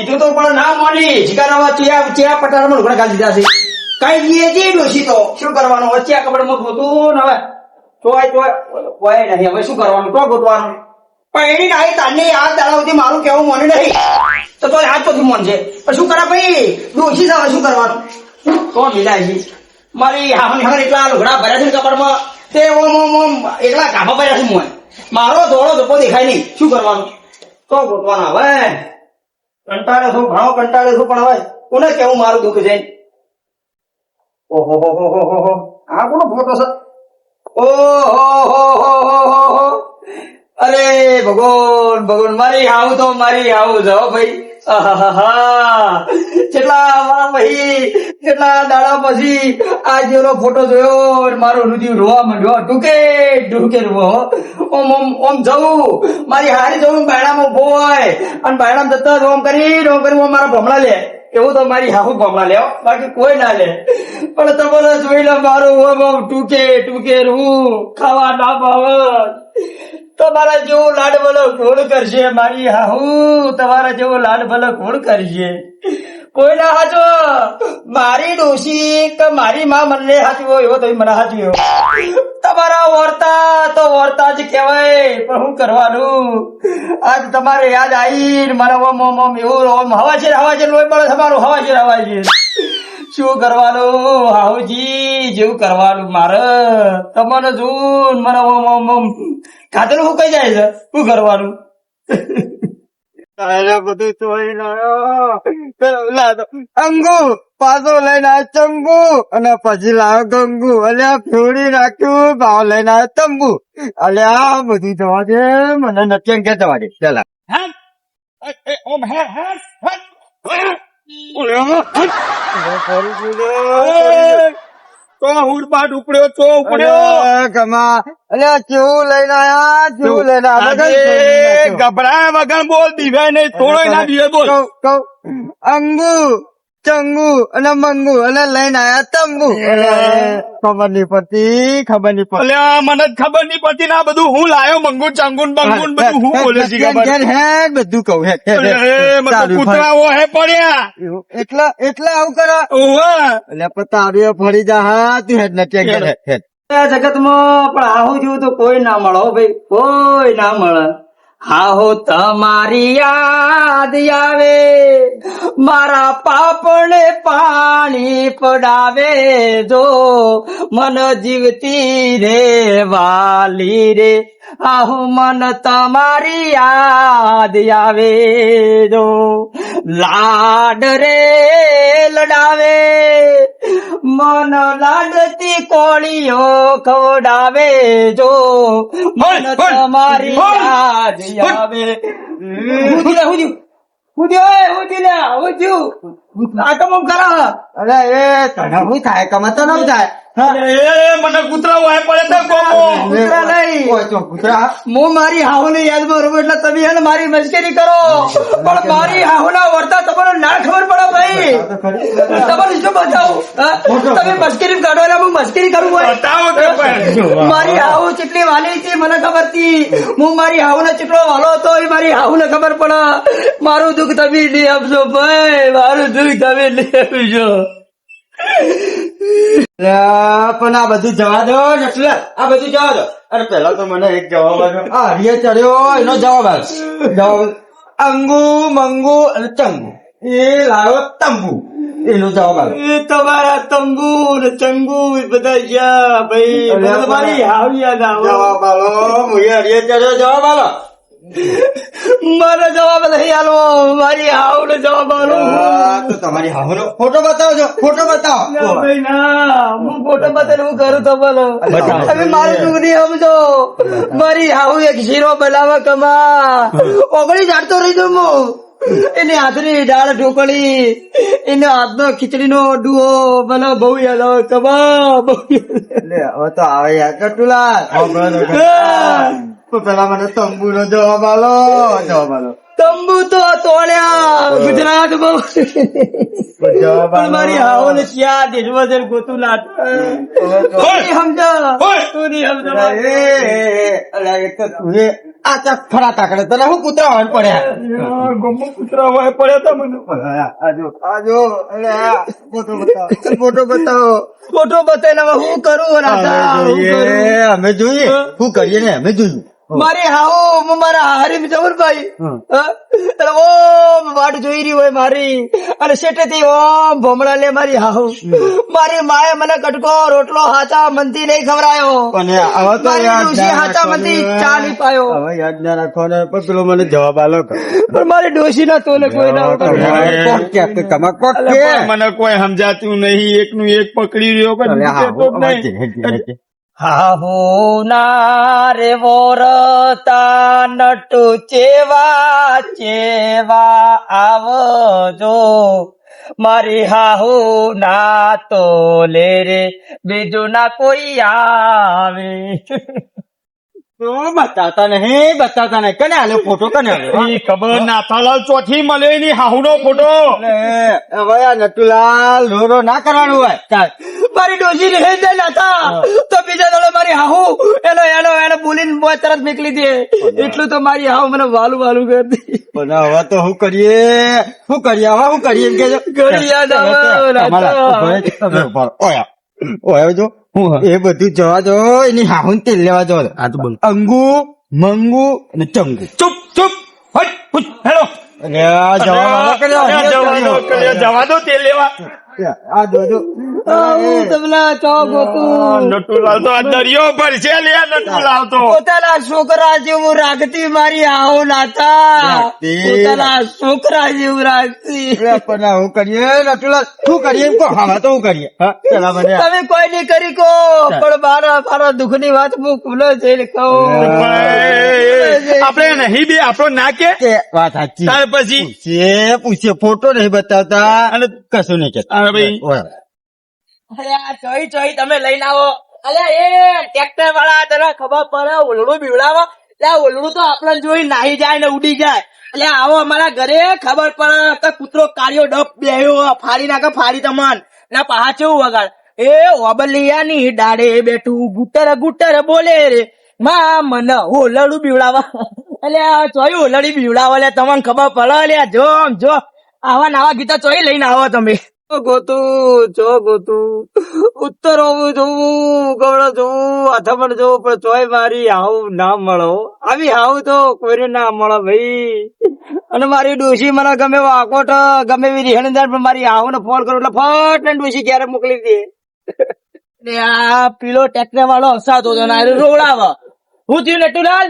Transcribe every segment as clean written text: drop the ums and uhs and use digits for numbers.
કીધું તો પણ ના માની શિકારામાં ચિયા પટારામાં લુગડા ગાલી દીધા છે કઈ જઈએ જે ડોશી તો શું કરવાનું વચ્ચે કપડામાં ગોતું ને હવે તોય નહીં હવે શું કરવાનું તો ગોતવાનું પણ એની નાઈ તારની આ દાડાઓથી મારું કેવું મને નહીં તો હાથ તો મન છે પણ શું કરે ભાઈ ડોશી છે હવે શું કરવાનું તો મિલાય છે મારી હામની હમણાં એટલા લુગડા ભર્યા છે ને કપડમાં તે ઓમ એકલા ગાભા ભર્યા છે મોય મારો ધોળો ધોકો દેખાય નહીં શું કરવાનું તો ગોતવાનું હવે કંટાળે છું ઘણો કંટાળે છું પણ હવે કોને કેવું મારું દુઃખ છે ઓહો આ કોનો ફોટો છે ઓહો અરે ભગવાન મારી આવું તો મારી આવું જાઓ ભાઈ કેટલા દાડા પછી આ જેવો ફોટો જોયો મારો રુધિર રોવા માંડ્યો ઢુકે રોવો ઓમ જવું મારી હારી જવું બાયણામાં ઉભો હોય અને બાયણામાં જતા રોમ કરી મારા ભમણા લે એવું તો મારી હાહુ ભમણા લે બાકી કોઈ ના લે પણ તમારે જોઈ લે મારું ઓમ ટૂકે રૂ ખાવા ના ભાવે તમારા જેવો લાડ ભલો કોણ કરશે મારી હાહુ તમારા જેવો લાડ ભલો કોણ કરશે કોઈ ના હાચો મારી ડોશી કે મારી માં મને હાચવો એવો તો મને હાચવ્યો તમારા વર્તા જ કહેવાય પણ શું કરવાનું આજ તમારે યાદ આવી મારા ઓમ એવું હવા છે લોહી પડે તમારું હવા છે શું કરવાનું હાઉજી જેવું કરવાનું મારે તમારે જોઉં મને ઓમ ખાતેલું શું કઈ જાય છે શું કરવાનું બધું ચોરી લાવ્યો અંગુ પાછો લઈને આવ્યો ચંબુ અને પછી લાવ્યો ગંગુ અલ્યા ફેવડી રાખ્યું ભાવ લઈને આવ્યો તંબુ અલ્યા બધું જવા દે મને નથી અંગે જવા દે પેલા ગભરાયા વગર બોલ દીવાય નહીં થોડો ના દીવે બોલ અંગુ ચંગુ અને મંગુ અને લઈને આયા તંબુ ખબર નહીં પડતી અલ્યા મને જ ખબર નહીં પડતી ના બધું હું લાયો મંગુ ચંગુન બંગુન બધું હું બોલે છે બધું કહું કૂતરાઓ હે પડ્યા એટલે આવું કરો એટલે પતાવ્યો ફરી જા તું હેડ નથી જગત માં પણ આવું જેવું તો કોઈ ના મળો ભાઈ કોઈ ના મળે હાહો તમારી યાદ આવે મારા પાપને પાણી પડાવે જો મન જીવતી રે વાલી રે આહુ મન તમારી યાદ આવે જો લાડ રે લડાવે મન લાડતી કોળીઓ ખવડાવે જો મન તમારી યાદ આવે અરે એ તને શું થાય કમાતો ન થાય મને કૂતરા વાય પડે હું મારી હાહુ ને યાદમાં રહું એટલે તમે એને મારી મસ્કરી કરો પણ મારી હાહુ ના વર્તા તમારે ના ખબર પડે ભાઈ તમારે શું બતાવું તમે મસ્કરી કાઢો એટલે હું મસ્કરી કરું મારી હાહુ કેટલી વાલી હતી મને ખબર હતી હું મારી હાહુ ને કેટલો વાલો હતો એ મારી હાહુ ને ખબર પડે મારું દુઃખ તમે લઈ આપજો ભાઈ મારું દુઃખ તમે લઈ આપજો પણ આ બધું જવા દો એટલે આ બધું જવા દો અરે પેલા તો મને એક જવાબ આવ્યો હરિયે ચડ્યો એનો જવાબ આવ્યો અંગુ મંગુ અને ચંગુ એ લાવ્યો તંબુ એનો જવાબ આવ્યો એ તમારા તંબુ ને ચંગુ બધા ગયા ભાઈ તમારી હાવિયા ના જવાબ આલો હરિયે ચડ્યો જવાબ આલો મારો જવાબ નહીં આલો મારી હાવ નો જવાબ આલો તો તમારી હાવ નો ફોટો બતાવજો ફોટો બતાવો ભાઈ ના હું ફોટો બતાવીને હું કરું તો બોલો તમે મારું દુઃખ નહીં સમજો મારી હાવ એક શીરો બનાવવા કમા ઓગળી જાડતો રહી જાઉં હું એને હાથની દાળ ઢોકળી એને હાથનો ખીચડીનો ડુઓ મને બહુ યાદ આવે કમા બહુ હવે તો આવે યાર કટુલા પેલા મને તંબુ નો જવાબ આલો તંબુ તો તોડ્યા ગુજરાત બહુ પણ મારી હાવો ને ક્યાં દેશવદર ગોતું લાટ સમજો તું નહીં સમજો આ ચાક ફરા તાકડે તને હું કૂતરા હોય પડ્યા ગમો કૂતરા હોય પડ્યા તા મને આજો ફોટો બતાવો ફોટો બતાવીને હવે હું કરું રાજા હું કરું? અમે જોઈએ શું કરીએ ને અમે જોયું મારી હાવો મારા હારી જબરભાઈ ઓમ વાટ જોઈ રહી હોય મારી અને શેઠેથી ઓમ ભમણા લે મારી હાવ મારી માએ મને કટકો રોટલો હાચા મનથી નહીં ખવડાયો પણ હવે તો મારી યાદ ડોશી હાચા મનથી ચા નહીં પાયો હવે યાદ ના રાખો ને પણ પેલો મને જવાબ આલો પણ મારી ડોશી ના તોલે કોઈ ના કોક કે કમા કોક કે પણ મને કોઈ સમજાતું નહીં એકનું એક પકડી રહ્યો પણ મૂકે તો જ નહીં. હાહુ ના રે વોરતા નટુ ચેવા ચેવા આવજો મારી હાહુ ના તોલે રે બીજું ના કોઈ આવે બતાવતા નહીં કને આલ્યો ફોટો કને આલ્યો ઈ ખબર નાથાલાલ ચોથી મળે ની હાહુનો ફોટો હવે આ નટુલાલ રોરો ના કરવાનું હોય ચાલ મારી ડોશી રહે જ નતા તો બીજા દડો મારી હાહુ એને બોલીને બોય તરત નીકળી દે એટલું તો મારી હાહુ મને વાલું કરી દી પણ હવે તો શું કરીએ એમ કેજો ઘડી યાદ આવે રાજા. ઓય જો એ બધું જવા દો એની હાહુ ને તેલ લેવા જવા દો આ તો બોલ અંગુ મંગુ અને ચંગુ ચૂપ હટ પૂછ હેલો અને આ જવા દો તે લેવા આ જોજો હું તમને ચો ગોતું નટુલાલ તો આ દરિયો ભરશે લે નટુલાલ તો પોતાના છોકરા જેવું રાખતી મારી હાહુ નાતા રાખતી. પોતાના છોકરા જેવું રાખતી પણ હું કરીએ નટુલાલ શું કરીએ એમ કહો હવે તો શું કરીએ હા પેલા મને તમે કોઈ નહીં કરી કો પણ મારા દુઃખ ની વાત હું ખુલ્લો જઈને કહું આપણે નહીં બે આપણો ના કે કે વાત સાચી ત્યાર પછી પૂછીએ ફોટો નહીં બતાવતા અને કશું નહીં કે અરે ભાઈ. અરે આ ચોઈ તમે લઈને આવો અરે એ ટ્રેક્ટર વાળા તને ખબર પડે ઓલડું બીવડાવો એટલે આ ઓલડું તો આપણને જોઈ નાહી જાય ને ઉડી જાય એટલે આવો અમારા ઘરે ખબર પડે કે કૂતરો કાળિયો ડપ બેહ્યો ફાડી નાખે ફાડી તમન ના પહા કેવું વગાડ એ ઓબલિયા ની ડાળે બેઠું ગુટર બોલે રે માં મને ઓલડું બીવડાવા એટલે આ ચોઈ ઓલડી બીવડાવો એટલે તમને ખબર પડે એટલે જો આવા નવા ગીતો ચોઈ લઈને આવો તમે ગોતું ઉત્તર હોવું જોવું ગવડો જોવું અથમણ જોવું પણ ચોય મારી હાવ ના મળો આવી હાવ તો કોઈને ના મળે ભાઈ અને મારી ડોશી મને ગમે એવો આકોટ ગમે એવી રીહણ પણ મારી હાવ ને ફોન કરું એટલે ફટ ને ડોશી ક્યારે મોકલી દે ને આ પીલો ટેક્ટર વાળો હસાતો હતો ને રોવડાવ હું થયું નટુલાલ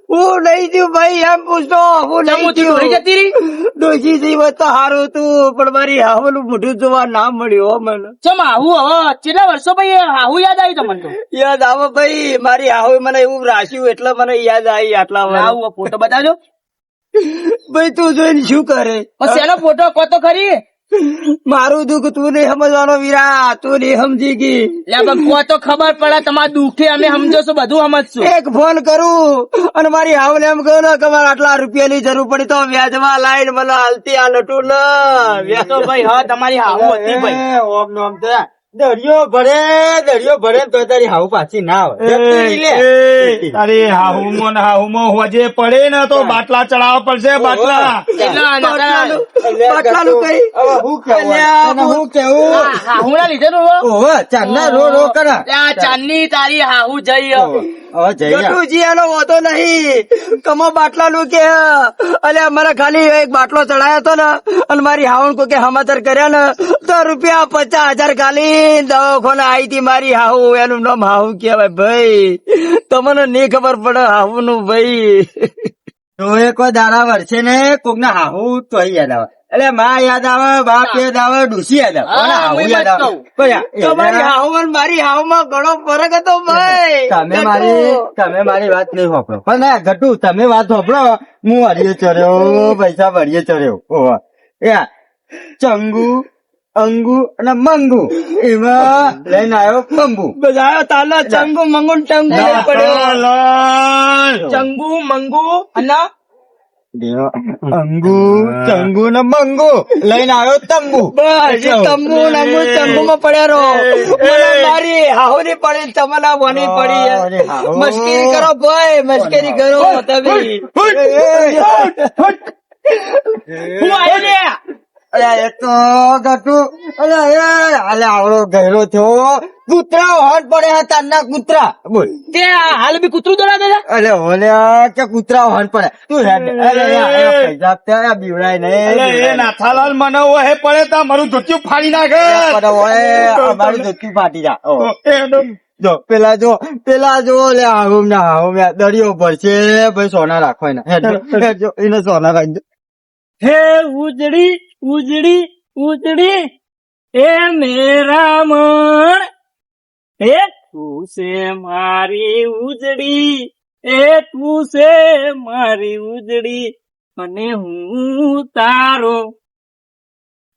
હું નહીં થયું ભાઈ એમ પૂછતો હું નહીં થયું જતી રહી ડોશી થી તો સારું હતું પણ મારી હાવનું મોઢું જોવા ના મળ્યું મને ચમ આવું હવે કેટલા વર્ષો ભાઈ હાવું યાદ આવી તમને તો યાદ આવે ભાઈ મારી હાવ મને એવું રાખ્યું એટલે મને યાદ આવી આટલા વાર આવું ફોટો બતાવજો ભાઈ તું જોઈને શું કરે પછી એનો ફોટો કોતો ખરી મારું દુઃખ તું નહીં સમજવાનો વીરા તું નહીં સમજી ગઈ તો ખબર પડે તમારા દુઃખે અમે સમજો છો બધું સમજશું એક ફોન કરું અને મારી હાવ ને એમ કહું ને કે મારે આટલા રૂપિયાની જરૂર પડી તો વ્યાજમાં લાઈન મને હાલતી આ નટું વ્યાજ તો ભાઈ હા તમારી હાવ હતી ભાઈ ઓમ નો આમ તો દરિયો ભરે તો તારી હાવ પાછી ના આવે તારી હાહુમો હોજે પડે ને તો બાટલા ચડાવવા પડશે બાટલા બાટલાનું કઈ હું કેવું હાહુના લીધે નું ચાંદના રો કરા ચાંદની તારી હાહુ જઈ હવે જઈ ગટુજી આનો હોતો નહીં કમો બાટલા નું કે અલે અમારે ખાલી એક બાટલો ચડાયો હતો ને અને મારી હાવણ કોઈ કે સમાચાર કર્યા ને તો રૂપિયા 50,000 ખાલી દવાખાને આવી હતી મારી હાહુ એનું નામ હાહુ કેવાય ભાઈ તમને નહીં ખબર પડે હાહુ નું ભાઈ તો એ કોઈ દાડા વર્ષે ને કોક ના હાહુ તો યાદ આવે એટલે માં યાદ આવે બાપ યાદ આવે ડુસી યાદ આવે હાહુ યાદ આવે મારી હાહુ અને મારી હાહુ માં ઘણો ફરક હતો ભાઈ તમે મારી વાત નહીં વાપરો પણ ઘટુ તમે વાત વાપરો હું હરિયે ચર્યો પૈસા ભરીએ ચર્યો ઓવા ચંગુ અંગુ અને મંગુ એમાં લઈને આવ્યો બંબુ બધા તાલા ચંગુ મંગુ ટંગુ પડ્યો ચંગુ મંગુ અને અંગુ ચંગુ ને મંગુ લઈને આવ્યો તંબુ. બસ એ તંબુ નંબુ તંબુમાં પડ્યા રહો. મને મારી હાહુની પડી તમને વની પડી અરે હાહુ. મસ્કરી કરો ભાઈ, મસ્કરી કરો તમે. હું આવ્યો લે. અરે એ તો ગટુ અલે આવડો ગહેરો થયો. કૂતરા હોટ પડે તારના કૂતરા બોલ. તે હાલ બી કૂતરું દોડા દેલા. અલે ઓલ્યા કે કૂતરા હોટ પડે તું હેડ. અરે પૈસા ત્યાં બીવડાય અલે એ નહીં. નાથાલાલ મને ઓહે પડે તા મારું ધોતિયું ફાડી નાખે. અમારું ધોતિયું ફાટી જા. એનો જો પેલા જો લે હાહુમ ના હાહુમ દરિયો પડશે ભાઈ સોના રાખવાના. હેડ જો એને સોના રાખજો. હે ઉજળી ઉજળી ઉજળી એ મેરા મણ એ તું છે મારી ઉજળી એ તું છે મારી ઉજળી અને હું તારો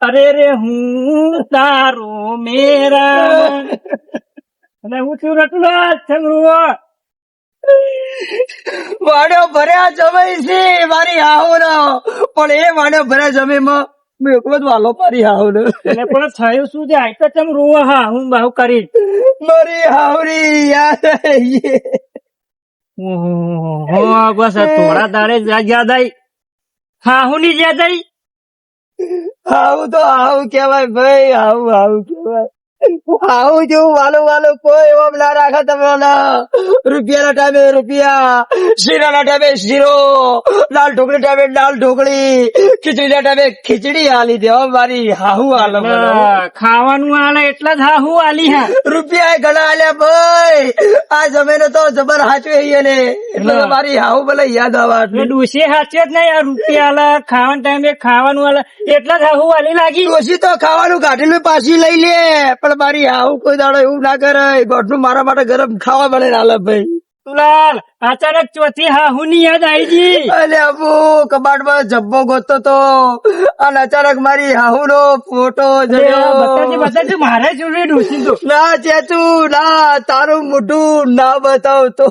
અરે રે હું તારો મેરા મણ. અને હું છું રટલો છંગરુઓ. વાડો ભર્યા જમે છે મારી હાહુ નો, પણ એ વાડો ભર્યા જમે માં મેં એક જ વાલો મારી હાહુ નો. અને પણ થયું શું છે આઈ તો ચમ રોવા હા હું બાહુ કરી મારી હાવરી યાદ આવી. હો બસ આ થોડા દાડે જ યાદ આવી હા હું ની યાદ આવી. હાઉ તો હાઉ કેવાય ભાઈ, હાઉ હાઉ કેવાય. હાઉ જેવું વાલો વાલો કોઈ એમ ના રાખે તમે. રૂપિયા ના ટાઈમે રૂપિયા, શીરા ના ટાઈમે શીરો, દાળ ઢોકળી ટાઈમે દાળ ઢોકળી, ખીચડી ના ટાઈમે ખીચડી હાલી દે મારી હાહુ હાલો. ખાવાનું આલે એટલા જ હા હું આલી હા. રૂપિયા ઘણા આલ્યા ભાઈ, આ જમીને તો જબર હાચવે ને એટલે તો મારી હાહુ ભલે યાદ આવવા. એટલે ડોસી હાચે જ નહીં આ રૂપિયા આલે ખાવાના ટાઈમે ખાવાનું આલે એટલા જ હા હું આલી લાગી. ડોશી તો ખાવાનું કાઢીને પાછી લઈ લે, પણ મારી હાહુ કોઈ દાડો એવું ના કરે. ગોઠનું મારા માટે ગરમ ખાવા બને હાલે ભાઈ. તુલાલ અચાનક ચોથી હા હું ની યાદ આવી ગઈ. અલે અબુ કબાટમાં જબ્બો ગોતતો તો અને અચાનક મારી હાહુ નો ફોટો જડ્યો. બતાજે મારે જોડે ડોસી તો ના ચેતુ ના, તારું મોઢું ના બતાવતો.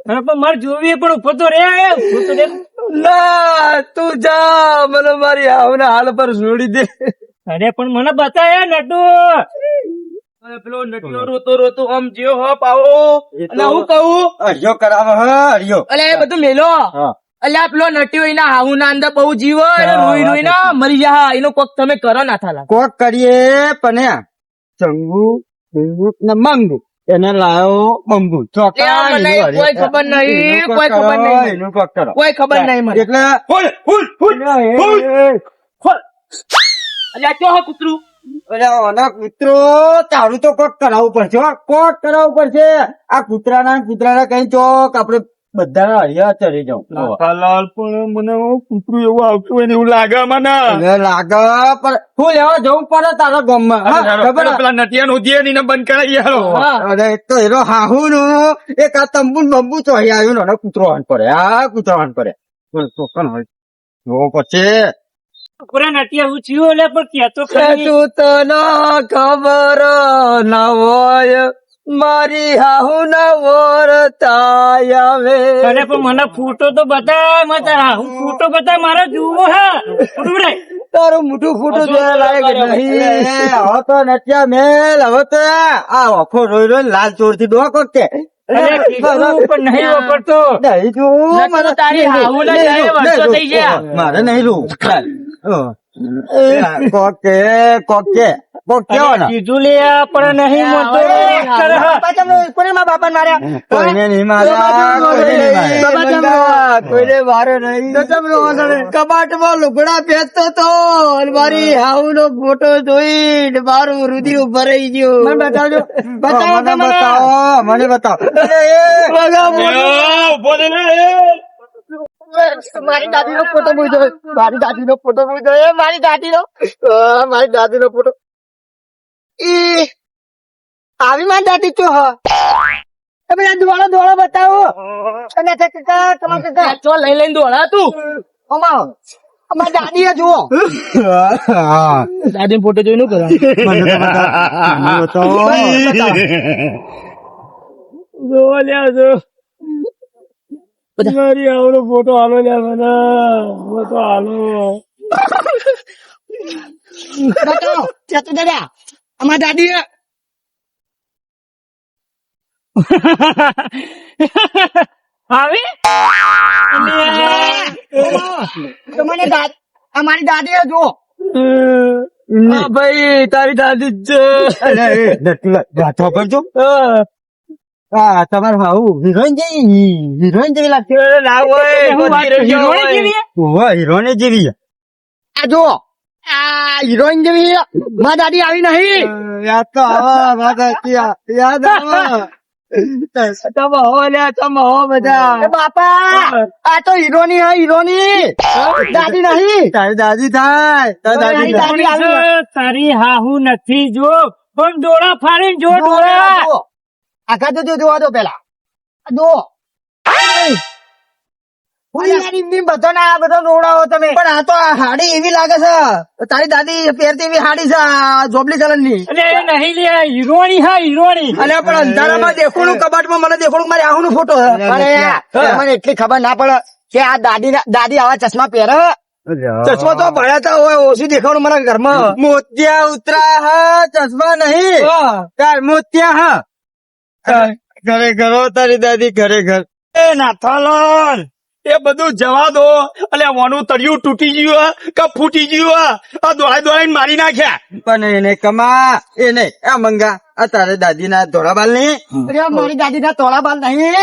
પણ મારે જોવી પણ ઉભો તો રે ઉભો તો રે. ના તું જા, મને મારી હાહુ ના હાલ પર છોડી દે. અરે પણ મને બતાય નટુ. પેલો નટીઓ રોતો રોતો આમ જ્યો હપ આવો અને હું કહું હરિયો કરાવે હરિયો. અલે એ બધું મેલો. અલ્યા પેલો નટીઓ એના હાહુ ના અંદર બહુ જીવ હોય, રોઈ રોઈ ના મરી જા. એનો કોક તમે કરો ના થાલા. કોક કરીએ પણ ચંગુ ચંગુ ને મંગુ એને લાયો બંગુ ચોકા. મને કોઈ ખબર નહીં, કોઈ ખબર નહીં, એનું કોક કરો. કોઈ ખબર નહીં મને. એટલે હુલ હુલ હુલ હુલ. અલ્યા ક્યો હો કૂતરું. ઓના કૂતરો તારું તો કોક કરાવવું પડશે હો. કોક કરાવવું પડશે. આ કૂતરાના કઈ ચોક આપડે બધા હરિયા ચડી જાઉં. નાથાલાલ પણ મને કૂતરું એવું આવતું હોય ને એવું લાગે મને. લાગે પણ શું લેવા જવું પડે તારા ગામમાં. ખબર પેલા નટિયા નોંધીએ ને એને બંધ કરાવી હાલો. અરે એક તો એનો હાહુ નું એક આ તંબુ બંબુ ચોહી આવ્યું ને કૂતરો હાન પડે. આ કૂતરો હાન પડે ચોકન હોય જોવો પછી. પૂરા નટિયા હું થયું એટલે પણ કેતો ખરી. તું તો ના ખબર ના હોય મારી હાહુ ના વરતાય આવે. અરે પણ મને ફોટો તો બતાય મત હું ફોટો બતાય મારે જોવો હા બરાબર. તારું મોટું ફોટો જોયા લાયક નહીં. હવે તો નટિયા મેલ. હવે તો આ ઓખો રોઈ રોઈ લાલ ચોર થી ડોકો કે અરે કીધું પણ નહીં વાપરતો. નહીં જોવું નકર તો તારી હાહુ ના જાય વર્ષો થઈ ગયા. મારે નહીં જોવું. કોકે કેવાના કીધું લે પણ નહીં મળતો. કોને મારા બાપા માર્યા? કોઈને નહીં માર્યા, કોઈને નહીં માર્યા. કોઈને મારે નહીં. કબાટમાં લુગડા પહેરતો તો અને મારી હાહુ નો ફોટો જોઈને મારું રુધિર ભરાઈ ગયું. મને બતાવજો, બતાવો તો મને. મને બતાવો. ઉભો થઈને મારી દાદી નો ફોટો મૂકો. મારી દાદી નો ફોટો મૂકો. મારી દાદી નો ફોટો. આવી મારી દાદી તો બધા દોડો બતાવો. અને ચો લઈ લઈને દોડા તું અમારી દાદી જુઓ. દાદી ફોટો જોઈ કરો. જો લ્યા જો મારી આવડો ફોટો હાલો લે મને ફોટો હાલો બતાવો ચેતુ દાદા અમારા દાદી આવી તમને અમારી દાદી જો હા ભાઈ તારી દાદી જ અરે, એ, નટુલા, વાત સાંભળજો. આ તમારે હાઉ હિરોઈન જેવી લાગતી છે ના હોય હું વાત કરું? હિરોઈન જેવી? ઓહો, હિરોઈન જેવી આ જો આ હિરોઈન જેવી મારા દાદી આવી નહીં યાદ તો આવા વાત હતી યાદ આવા તમે હો લ્યા તમે હો બધા એ બાપા આ તો હીરોની હા હીરોની દાદી નહીં તારી દાદી થાય તારી દાદી દાદી આવી. તારી હાહુ નથી જો પણ ડોળા ફાડીને જો ડોળા આખા તો જોવા દો પેલા જો બધો ના આ બધો રોડાવો તમે પણ આ તો આ હાડી એવી લાગે છે તારી દાદી પહેરતી એવી હાડી છે આ જોબલી કલર ની અરે એ નહીં લે હીરોની હા હીરોની અને પણ અંધારામાં દેખોડું કબાટમાં મને દેખોડું મારી આહુ નો ફોટો છે અરે મને એટલી ખબર ના પડે કે આ દાદી આવા ચશ્મા પહેરે ચશ્મા તો ભણ્યા હોય ઓછું દેખાવાનું મારા ઘરમાં મોતિયા ઉતરા હા ચશ્મા નહીં તાર મોતિયા હા ઘરે ઘરો તારી દાદી ઘરે ઘર એ નાથાલાલ એ બધું જવા દો એટલે વાનું તળિયું તૂટી ગયું હે કે ફૂટી ગયું હે આ દોડાઈને મારી નાખ્યા પણ એને કમા એને આ મંગા આ તારે દાદી ના ધોળા બાલ નહીં અરે મારી દાદી ના તોળા બાલ નહીં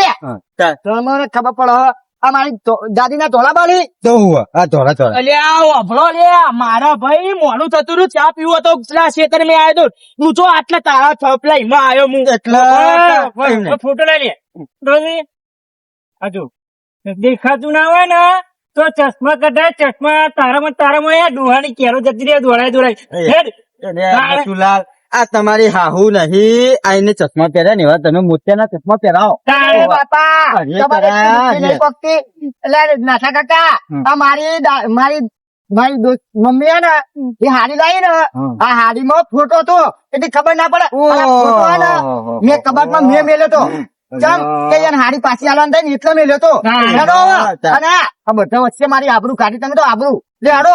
મને ખબર પડે આ મારી દાદી ના તોળા બાલ તો હું આ ધોળા ધોળા અલ્યા વાપરો લે મારા ભાઈ મોડું થતું રહ્યું ચા પીવો તો પેલા ખેતર મેં આવ્યો તો હું જો આટલા તારા થપલા એમાં આવ્યો હું એટલે ફોટો લઈ લે હજુ દેખાતું ના હોય ને તો ચશ્મા કઢાય ચશ્મા તારામાં ડોહાની કેરો જતી રહે દોડાય હેડ નટુલાલ આ તમારી હાહુ નહીં આઈને ચશ્મા પહેર્યા ને એવા તમે મોતિયાના ચશ્મા પહેરાવો અરે બાપા અરે તમારે તારા બુદ્ધિ નહીં પકતી. એટલે નાથા કાકા આ મારી દોસ્ત મમ્મી હે ને એ હાડી લાવી ને આ હાડીમાં ફોટો હતો એટલે ખબર ના પડે અને આ ફોટો હે ને મેં કબાટમાં મેં મેલ્યો તો ચમ કે યાર હાડી પાછી આલવાનું થાય ને એટલે મેલ્યો તો હેડો હવે. અને આ બધા વચ્ચે મારી આબરૂ કાઢી તમે તો આબરૂ લે હેડો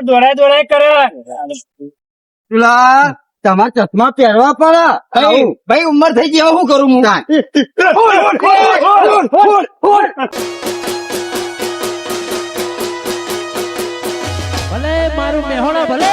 દોડાય કરે પેલા તમારે ચશ્મા પહેરવા પડે ભાઈ ઉંમર થઈ ગઈ હવે શું કરું હું ભલે મારું મેહોણા ભલે